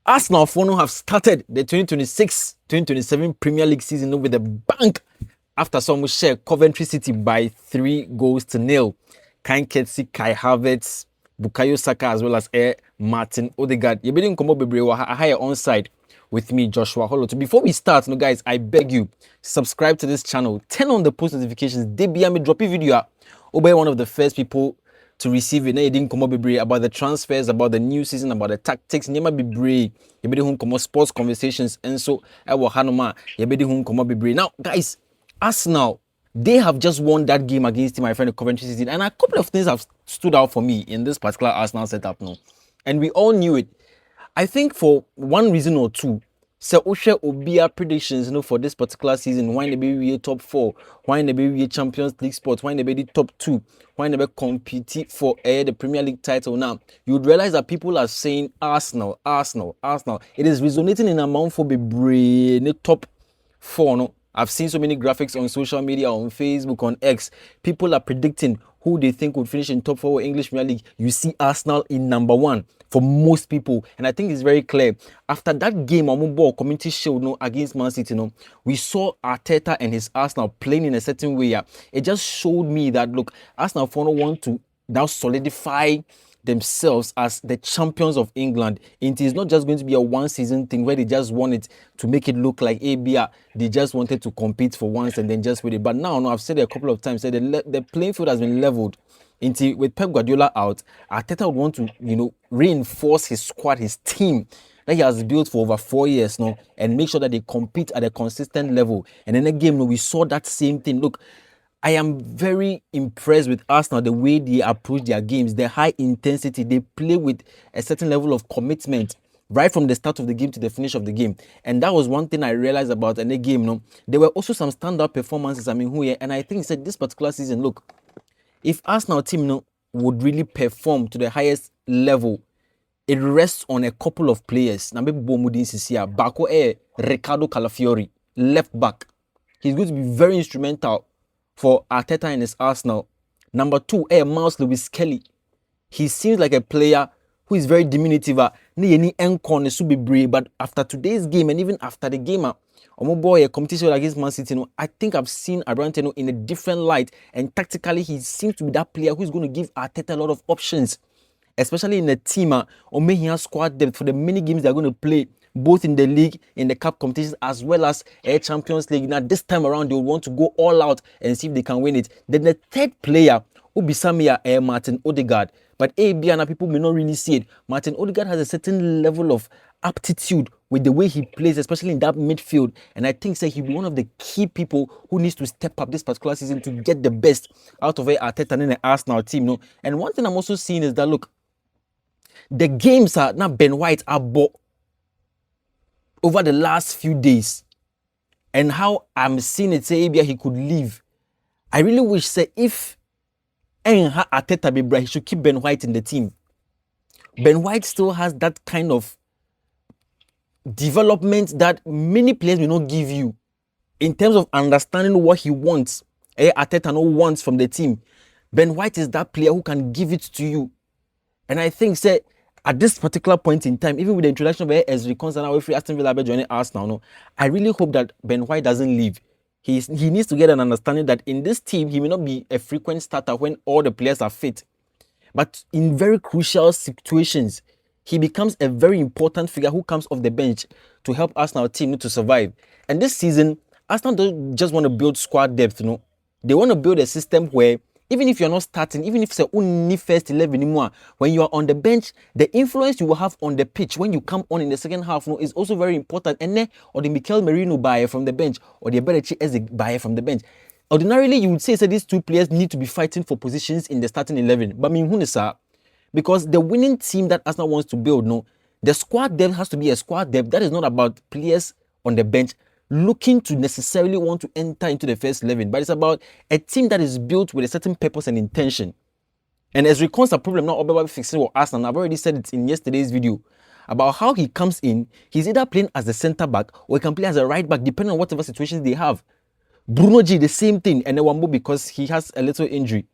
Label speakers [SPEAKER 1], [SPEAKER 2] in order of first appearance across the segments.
[SPEAKER 1] Arsenal have started the 2026-2027 Premier League season with a bang after some share Coventry City by 3-0. Kai Ketsi, Kai Havertz, Bukayo Saka, as well as Martin Odegaard. You're bidding Komo Bebre, a higher onside with me, Joshua Hollow. So before we start, guys, I beg you, subscribe to this channel, turn on the post notifications. They be me drop a video. Obey one of the first people to receive it. Now you didn't come up about the transfers, about the new season, about the tactics. You might be brave. You better come up sports conversations, and so I will hanoma. You better come up be brave. Now, guys, Arsenal, they have just won that game against my friend Coventry City, and a couple of things have stood out for me in this particular Arsenal setup now, and we all knew it. I think for one reason or two, so Osha Obia predictions, for this particular season, why they be top 4, why they be Champions League spots, why they be top 2, why they be compete for the Premier League title. Now, you would realize that people are saying Arsenal. It is resonating in amount for the brain top 4. No, I've seen so many graphics on social media, on Facebook, on X. People are predicting who they think would finish in top 4 English Premier League. You see Arsenal in number 1 for most people, and I think it's very clear. After that game, our community shield against Man City, we saw Arteta and his Arsenal playing in a certain way. It just showed me that look, Arsenal want to now solidify themselves as the champions of England. It is not just going to be a one-season thing where they just want it to make it look like ABA. They just wanted to compete for once and then just with it. But now, I've said it a couple of times, the playing field has been leveled. With Pep Guardiola out, Arteta would want to, reinforce his squad, his team that he has built for over 4 years now, and make sure that they compete at a consistent level. And in the game, we saw that same thing. Look, I am very impressed with Arsenal, the way they approach their games, the high intensity. They play with a certain level of commitment right from the start of the game to the finish of the game. And that was one thing I realized about the game. There were also some standout performances. And I think said this particular season, look, if Arsenal team would really perform to the highest level, it rests on a couple of players. Bako Ricardo Calafiori, left back. He's going to be very instrumental for Arteta and his Arsenal. Number 2, Miles Lewis Kelly. He seems like a player who is very diminutive. But after today's game and even after the game, a competition against Man City, I think I've seen Abrante in a different light, and tactically he seems to be that player who is going to give Arteta a lot of options, especially in a team or making a squad depth for the many games they're going to play, both in the league, in the cup competitions, as well as a Champions League. Now this time around, they will want to go all out and see if they can win it. Then the third player will be Samia Martin Odegaard. But people may not really see it. Martin Odegaard has a certain level of aptitude with the way he plays, especially in that midfield. And I think he'll be one of the key people who needs to step up this particular season to get the best out of Arteta and the Arsenal team. And one thing I'm also seeing is that, look, the games are now Ben White are bought over the last few days. And how I'm seeing it, say, he could leave. I really wish, say, if Arteta he should keep Ben White in the team. Ben White still has that kind of development that many players will not give you in terms of understanding what he wants. Arteta wants from the team. Ben White is that player who can give it to you. And I think, say, at this particular point in time, even with the introduction of Ezri Konsa away from Aston Villa joining Arsenal, I really hope that Ben White doesn't leave. He needs to get an understanding that in this team, he may not be a frequent starter when all the players are fit. But in very crucial situations, he becomes a very important figure who comes off the bench to help Arsenal team to survive. And this season, Arsenal don't just want to build squad depth, They want to build a system where even if you're not starting, even if it's only first 11 anymore, when you are on the bench, the influence you will have on the pitch when you come on in the second half is also very important. And then, or the Mikel Merino buyer from the bench, or the Eberechi Eze buyer from the bench. Ordinarily, you would say these two players need to be fighting for positions in the starting 11. But because the winning team that Arsenal wants to build, the squad depth has to be a squad depth that is not about players on the bench looking to necessarily want to enter into the first 11, but it's about a team that is built with a certain purpose and intention. And as regards the problem now about fixing with Arsenal, I've already said it in yesterday's video about how he comes in. He's either playing as a centre back or he can play as a right back depending on whatever situations they have. Bruno G, the same thing, and Nwambo because he has a little injury.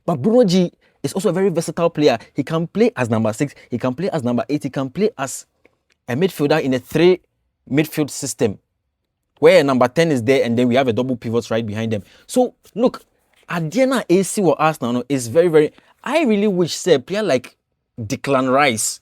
[SPEAKER 1] But Bruno G is also a very versatile player. He can play as number 6, he can play as number 8, he can play as a midfielder in a 3 midfield system where number 10 is there and then we have a double pivot right behind them. So look, Adiana AC or Arsenal is very, very. I really wish say a player like Declan Rice.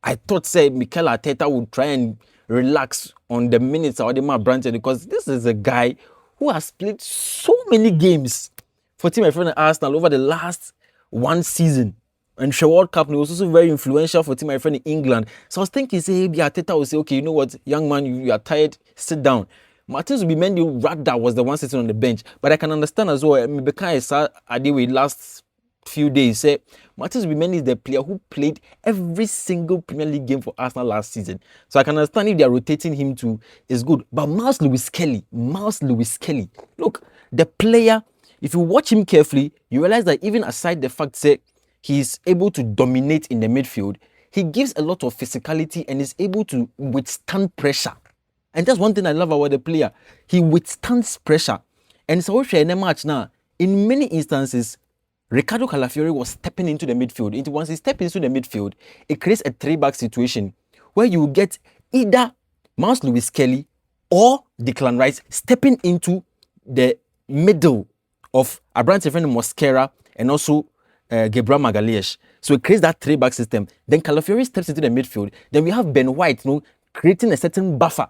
[SPEAKER 1] I thought say Mikel Arteta would try and relax on the minutes or the man Branton because this is a guy who has played so many games for team my friend Arsenal over the last one season. And the World Cup, he was also very influential for team my friend in England. So I was thinking, say, maybe Arteta will say, okay, you know what, young man, you are tired, sit down. Martins Zubimendi rather was the one sitting on the bench. But I can understand as well, because I saw Adewe last few days, say, Martins Zubimendi is the player who played every single Premier League game for Arsenal last season. So I can understand if they are rotating him to, is good. But Miles Lewis Kelly, look, the player, if you watch him carefully, you realize that even aside the fact, say, he's able to dominate in the midfield, he gives a lot of physicality and is able to withstand pressure. And that's one thing I love about the player. He withstands pressure. And so in a match now, in many instances, Ricardo Calafiori was stepping into the midfield. Once he steps into the midfield, it creates a 3-back situation where you get either Miles Lewis Kelly or Declan Rice stepping into the middle of Abrante Mosquera and also Gabriel Magalhaes. So it creates that 3-back system. Then Calafiori steps into the midfield. Then we have Ben White, creating a certain buffer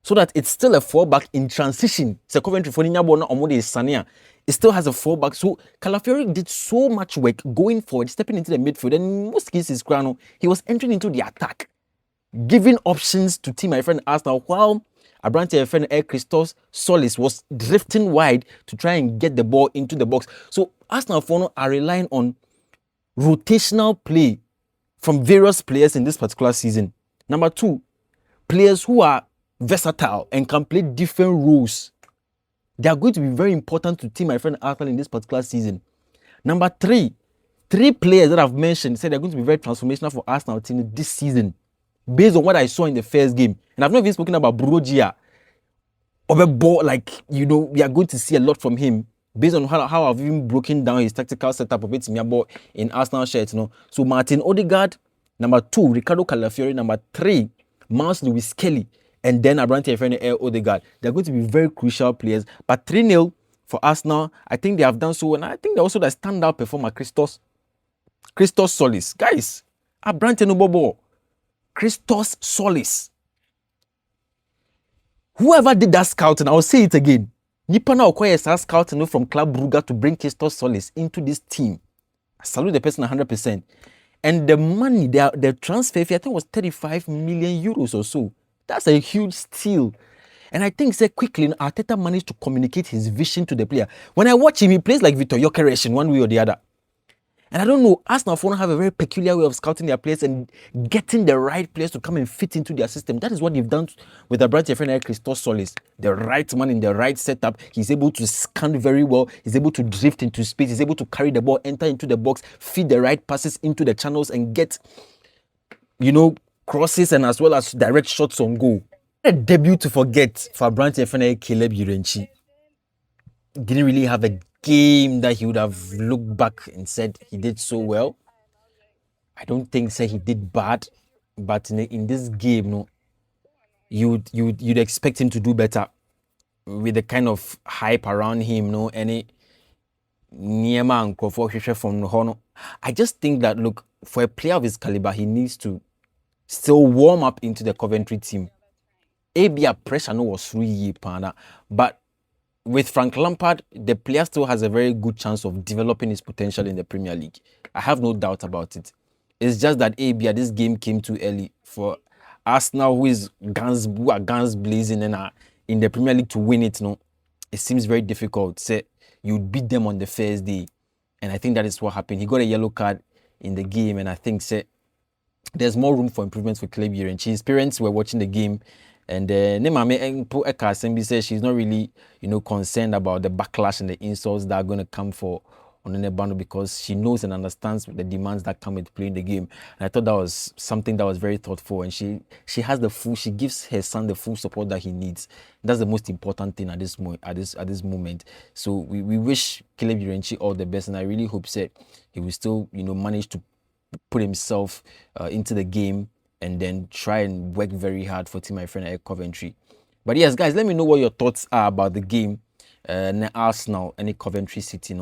[SPEAKER 1] so that it's still a 4-back in transition. So Coventry for Sania, it still has a 4-back. So Calafiori did so much work going forward, stepping into the midfield. And in most cases, he was entering into the attack, giving options to team my friend Arsenal, while Abrante friend Christos Solis was drifting wide to try and get the ball into the box. So Arsenal are relying on rotational play from various players in this particular season. Number 2, players who are versatile and can play different roles. They are going to be very important to team my friend Arsenal in this particular season. Number 3, 3 players that I've mentioned said they're going to be very transformational for Arsenal team this season, based on what I saw in the first game. And I've not even spoken about Brogia. Like, we are going to see a lot from him based on how I've even broken down his tactical setup of it in Arsenal shirts. So Martin Odegaard, number 2, Ricardo Calafiori, number 3, Miles Lewis Kelly, and then Abrante Odegaard. They're going to be very crucial players. But 3-0 for Arsenal, I think they have done so. And I think they're also the standout performer, Christos Solis. Guys, Abrante Nobobo, Christos Solis. Whoever did that scouting, I'll say it again. Nipana Okoye scouting from Club Brugge to bring Christos Solis into this team. I salute the person 100%. And the money, the transfer fee, I think was 35 million euros or so. That's a huge steal. And I think, quickly, Arteta managed to communicate his vision to the player. When I watch him, he plays like Vitor Gyökeres in one way or the other. And I don't know, Arsenal have a very peculiar way of scouting their players and getting the right players to come and fit into their system. That is what they've done with the brand friend Christos Solis. The right man in the right setup. He's able to scan very well. He's able to drift into space. He's able to carry the ball, enter into the box, feed the right passes into the channels and get, crosses and as well as direct shots on goal. A debut to forget for brand friend Caleb Urenchi. Didn't really have a game that he would have looked back and said he did so well. I don't think he did bad, but in this game, you'd expect him to do better with the kind of hype around him, any Niema and Crawford from Hono. I just think that look, for a player of his caliber, he needs to still warm up into the Coventry team. Abia pressure was 3 years, but with Frank Lampard, the player still has a very good chance of developing his potential in the Premier League. I have no doubt about it. It's just that this game came too early for Arsenal, who are guns blazing and in the Premier League to win it. It seems very difficult. Say you beat them on the first day, and I think that is what happened. He got a yellow card in the game, and I think there's more room for improvement for Caleb Urenchi. His parents were watching the game. And Nemame says she's not really, concerned about the backlash and the insults that are going to come for Onene because she knows and understands the demands that come with playing the game. And I thought that was something that was very thoughtful. And she gives her son the full support that he needs. That's the most important thing at this moment. So we wish Caleb Urenchi all the best, and I really hope he will still, manage to put himself into the game and then try and work very hard for team my friend at Coventry. But yes, guys, let me know what your thoughts are about the game. Arsenal and Coventry City.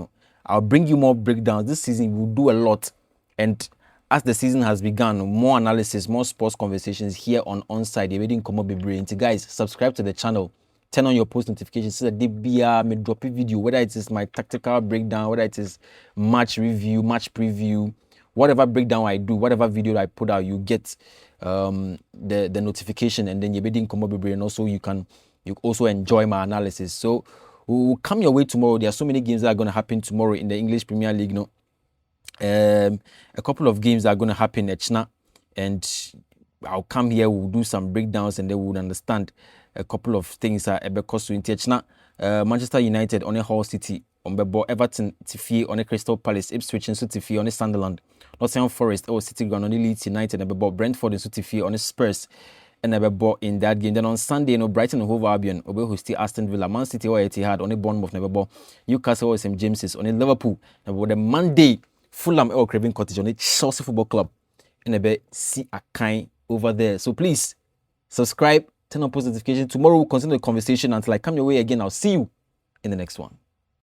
[SPEAKER 1] I'll bring you more breakdowns this season. We'll do a lot, and as the season has begun, more analysis, more sports conversations here on Onside. You're waiting come up be brilliant, guys. Subscribe to the channel. Turn on your post notifications so that they me drop a video, whether it is my tactical breakdown, whether it is match review, match preview, whatever breakdown I do, whatever video I put out, you get the notification, and then you're waiting come up be brilliant. Also, you also enjoy my analysis. So we'll come your way tomorrow. There are so many games that are going to happen tomorrow in the English Premier League. A couple of games that are going to happen at China, and I'll come here, we'll do some breakdowns, and then we'll understand a couple of things that because in China, Manchester United on a Hull City, on Bebo, Everton Tifi on a Crystal Palace, Ipswich and Tifi on a Sunderland, Nottingham Forest or City Ground on a Leeds United, and Bebo Brentford and Tifi on a Spurs. And I bought in that game. Then on Sunday, Brighton and Hove Albion, who still Aston Villa, Man City or Etihad on a Bournemouth, Newcastle or St James's on a Liverpool. And the Monday, Fulham or Craven Cottage on a Chelsea Football Club. And I see a kind over there. So please subscribe, turn on post notification. Tomorrow we'll continue the conversation until I come your way again. I'll see you in the next one.